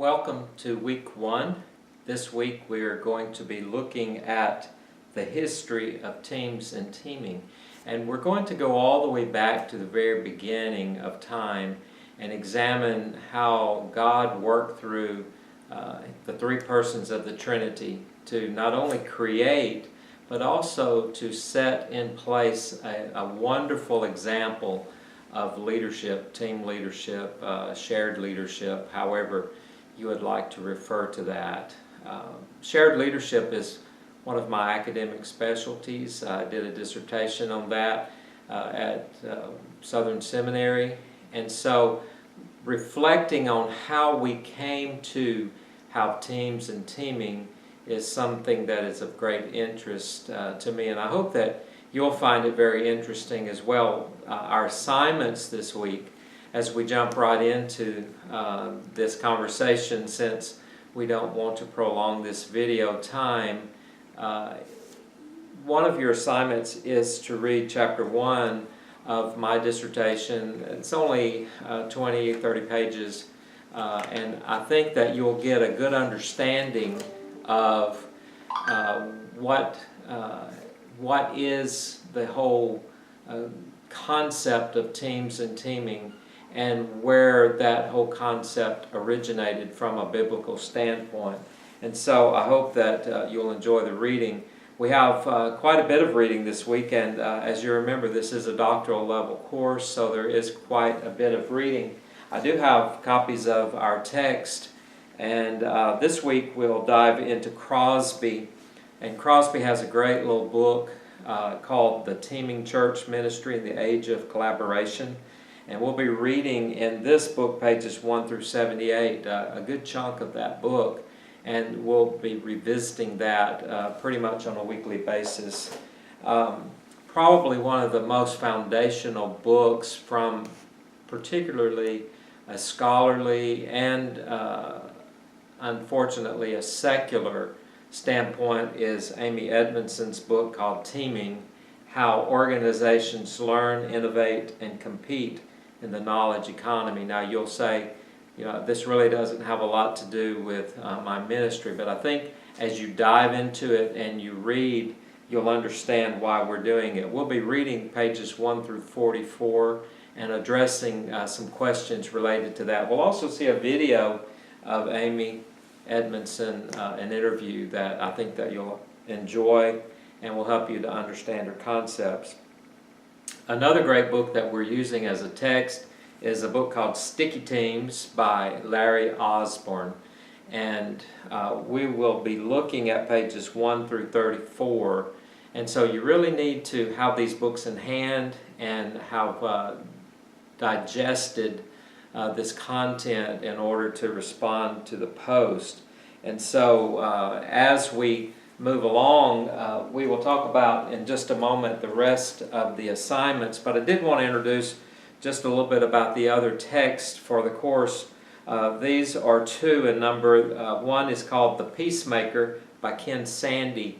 Welcome to week 1. This week we are going to be looking at the history of teams and teaming. And we're going to go all the way back to the very beginning of time and examine how God worked through the three persons of the Trinity to not only create but also to set in place a wonderful example of leadership, team leadership, shared leadership, however you would like to refer to that. Shared leadership is one of my academic specialties. I did a dissertation on that at Southern Seminary, and so reflecting on how we came to have teams and teaming is something that is of great interest to me, and I hope that you'll find it very interesting as well. Our assignments this week, as we jump right into this conversation, since we don't want to prolong this video time, one of your assignments is to read chapter 1 of my dissertation. It's only 20-30 pages, and I think that you'll get a good understanding of what is the whole concept of teams and teaming, and where that whole concept originated from a biblical standpoint. And so I hope that you'll enjoy the reading. We have quite a bit of reading this week, and as you remember, this is a doctoral level course, so there is quite a bit of reading. I do have copies of our text, and this week we'll dive into Crosby. And Crosby has a great little book called The Teaming Church Ministry in the Age of Collaboration. And we'll be reading in this book pages 1 through 78, a good chunk of that book. And we'll be revisiting that pretty much on a weekly basis. Probably one of the most foundational books from particularly a scholarly and unfortunately a secular standpoint is Amy Edmondson's book called Teaming: How Organizations Learn, Innovate, and Compete in the Knowledge Economy. Now you'll say, this really doesn't have a lot to do with my ministry, but I think as you dive into it and you read, you'll understand why we're doing it. We'll be reading pages 1 through 44 and addressing some questions related to that. We'll also see a video of Amy Edmondson, an interview that I think that you'll enjoy and will help you to understand her concepts. Another great book that we're using as a text is a book called Sticky Teams by Larry Osborne, and we will be looking at pages 1 through 34, and so you really need to have these books in hand and have digested this content in order to respond to the post. And so as we move along, we will talk about in just a moment the rest of the assignments, but I did want to introduce just a little bit about the other text for the course. These are two in number. One is called The Peacemaker by Ken Sande.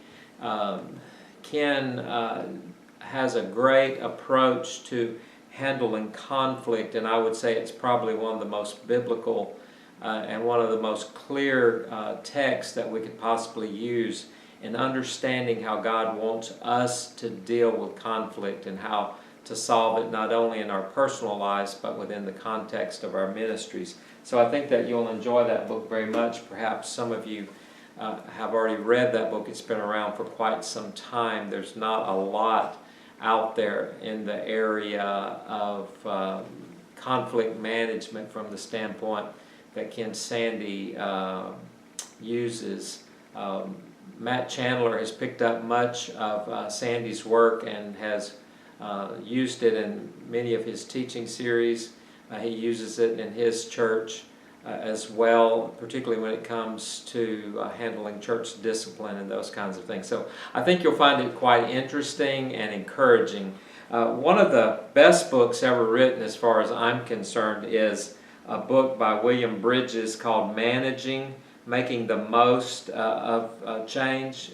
Ken has a great approach to handling conflict, and I would say it's probably one of the most biblical and one of the most clear texts that we could possibly use in understanding how God wants us to deal with conflict and how to solve it not only in our personal lives but within the context of our ministries. So I think that you'll enjoy that book very much. Perhaps some of you have already read that book. It's been around for quite some time. There's not a lot out there in the area of conflict management from the standpoint that Ken Sande uses. Matt Chandler has picked up much of Sande's work and has used it in many of his teaching series. He uses it in his church as well, particularly when it comes to handling church discipline and those kinds of things. So I think you'll find it quite interesting and encouraging. One of the best books ever written, as far as I'm concerned, is a book by William Bridges called Managing the Most of Change,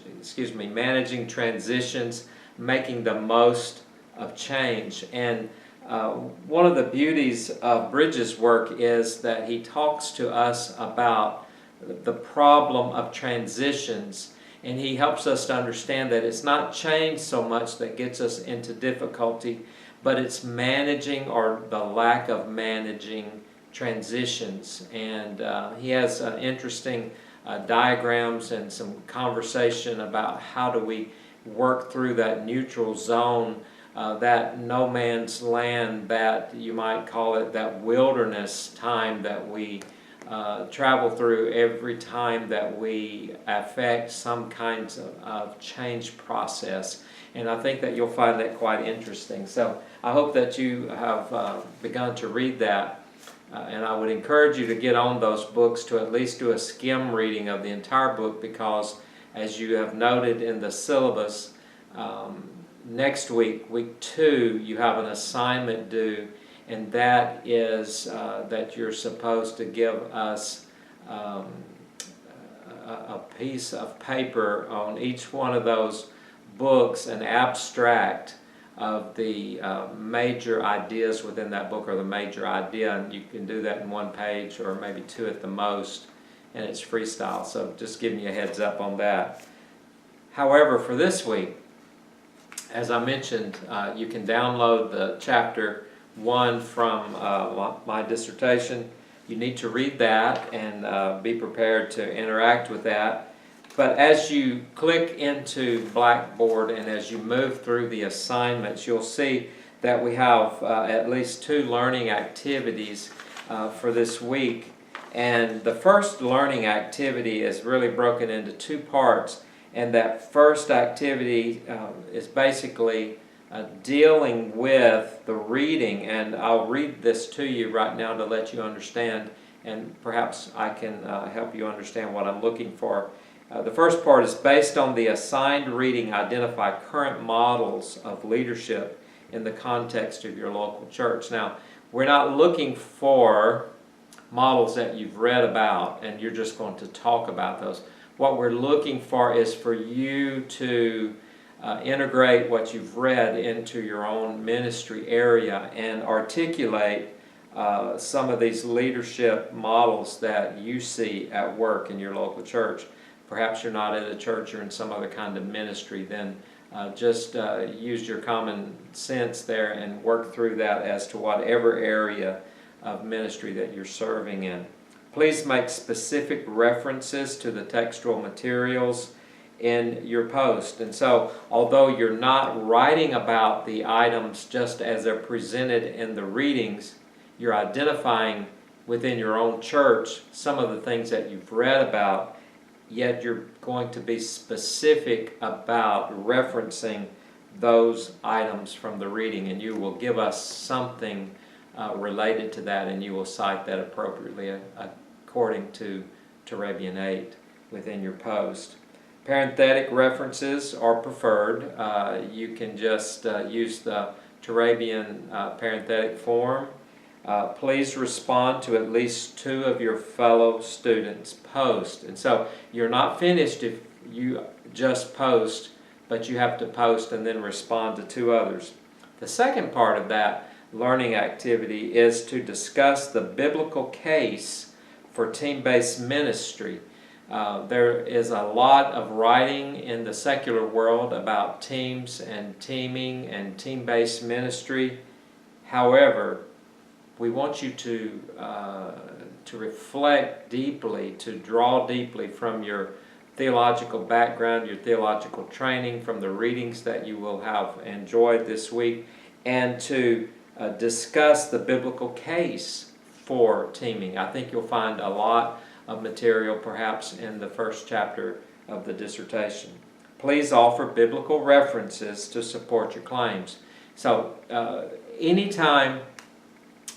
Managing Transitions, Making the Most of Change. And One of the beauties of Bridges' work is that he talks to us about the problem of transitions, and he helps us to understand that it's not change so much that gets us into difficulty, but it's managing or the lack of managing transitions. And he has interesting diagrams and some conversation about how do we work through that neutral zone, that no man's land, that you might call it that wilderness time that we travel through every time that we affect some kinds of change process. And I think that you'll find that quite interesting. So I hope that you have begun to read that. And I would encourage you to get on those books, to at least do a skim reading of the entire book, because as you have noted in the syllabus, next week, week 2, you have an assignment due, and that is that you're supposed to give us a piece of paper on each one of those books, an abstract of the major ideas within that book, or the major idea, and you can do that in 1 page or maybe 2 at the most, and it's freestyle, so just giving you a heads up on that. However, for this week, as I mentioned, you can download the chapter 1 from my dissertation. You need to read that and be prepared to interact with that. But as you click into Blackboard and as you move through the assignments, you'll see that we have at least 2 learning activities for this week. And the first learning activity is really broken into 2 parts. And that first activity is basically dealing with the reading. And I'll read this to you right now to let you understand, and perhaps I can help you understand what I'm looking for. The first part is, based on the assigned reading, identify current models of leadership in the context of your local church. Now, we're not looking for models that you've read about and you're just going to talk about those. What we're looking for is for you to integrate what you've read into your own ministry area and articulate some of these leadership models that you see at work in your local church. Perhaps you're not at a church, you're in some other kind of ministry, then just use your common sense there and work through that as to whatever area of ministry that you're serving in. Please make specific references to the textual materials in your post. And so, although you're not writing about the items just as they're presented in the readings, you're identifying within your own church some of the things that you've read about, yet you're going to be specific about referencing those items from the reading, and you will give us something related to that, and you will cite that appropriately according to Turabian 8 within your post. Parenthetic references are preferred. You can just use the Turabian parenthetic form. Please respond to at least 2 of your fellow students' posts. And so you're not finished if you just post, but you have to post and then respond to 2 others. The second part of that learning activity is to discuss the biblical case for team-based ministry. There is a lot of writing in the secular world about teams and teaming and team-based ministry. However, we want you to reflect deeply, to draw deeply from your theological background, your theological training, from the readings that you will have enjoyed this week, and to discuss the biblical case for teaming. I think you'll find a lot of material perhaps in the first chapter of the dissertation. Please offer biblical references to support your claims. So anytime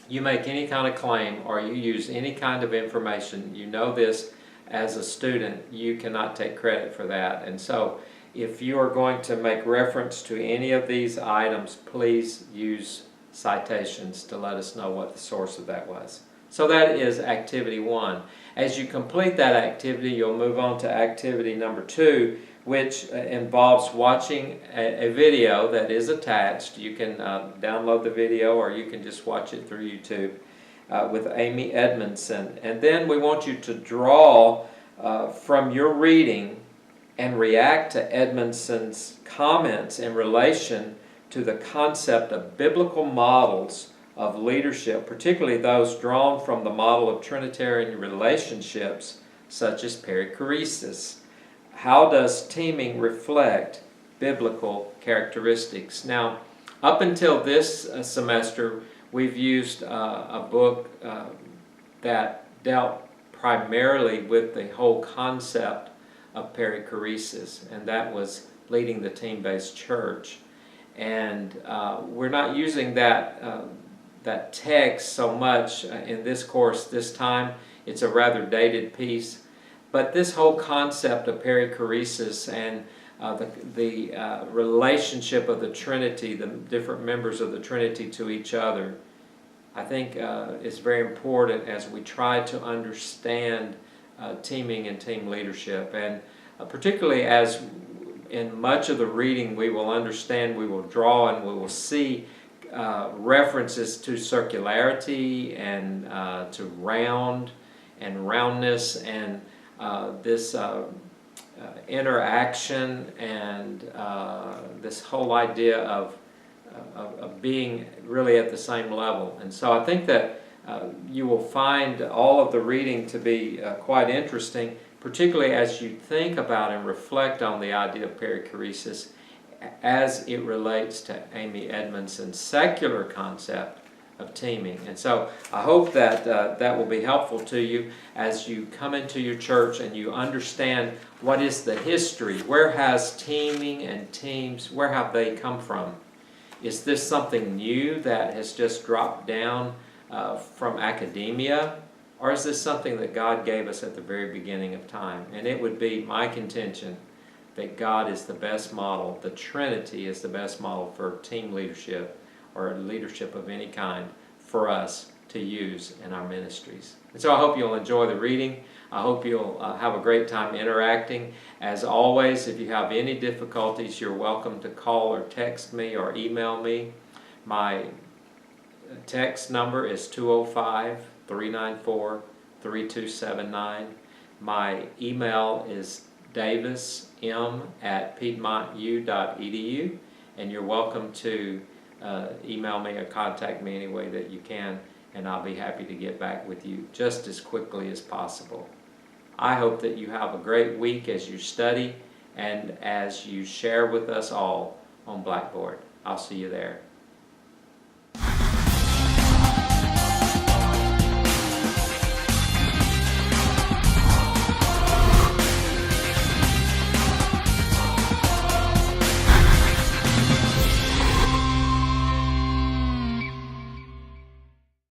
you make any kind of claim or you use any kind of information, you know this as a student, you cannot take credit for that. And so if you are going to make reference to any of these items, please use citations to let us know what the source of that was. So that is activity 1. As you complete that activity, you'll move on to activity number 2, which involves watching a video that is attached. You can download the video, or you can just watch it through YouTube with Amy Edmondson. And then we want you to draw from your reading and react to Edmondson's comments in relation to the concept of biblical models of leadership, particularly those drawn from the model of Trinitarian relationships, such as perichoresis. How does teaming reflect biblical characteristics? Now, up until this semester, we've used a book that dealt primarily with the whole concept of perichoresis, and that was Leading the Team-Based Church. And we're not using that text so much in this course this time. It's a rather dated piece. But this whole concept of perichoresis and the relationship of the Trinity, the different members of the Trinity to each other, I think is very important as we try to understand teaming and team leadership. And particularly as in much of the reading we will understand, we will draw, and we will see references to circularity and to round and roundness, and this interaction and this whole idea of being really at the same level. And so I think that you will find all of the reading to be quite interesting, particularly as you think about and reflect on the idea of perichoresis as it relates to Amy Edmondson's secular concept of teaming. And so I hope that that will be helpful to you as you come into your church and you understand what is the history. Where has teaming and teams, where have they come from? Is this something new that has just dropped down from academia? Or is this something that God gave us at the very beginning of time? And it would be my contention that God is the best model, the Trinity is the best model for team leadership or leadership of any kind for us to use in our ministries. And so I hope you'll enjoy the reading. I hope you'll have a great time interacting. As always, if you have any difficulties, you're welcome to call or text me or email me. My text number is 205-394-3279. My email is davism@piedmontu.edu, and you're welcome to email me or contact me any way that you can, and I'll be happy to get back with you just as quickly as possible. I hope that you have a great week as you study and as you share with us all on Blackboard. I'll see you there.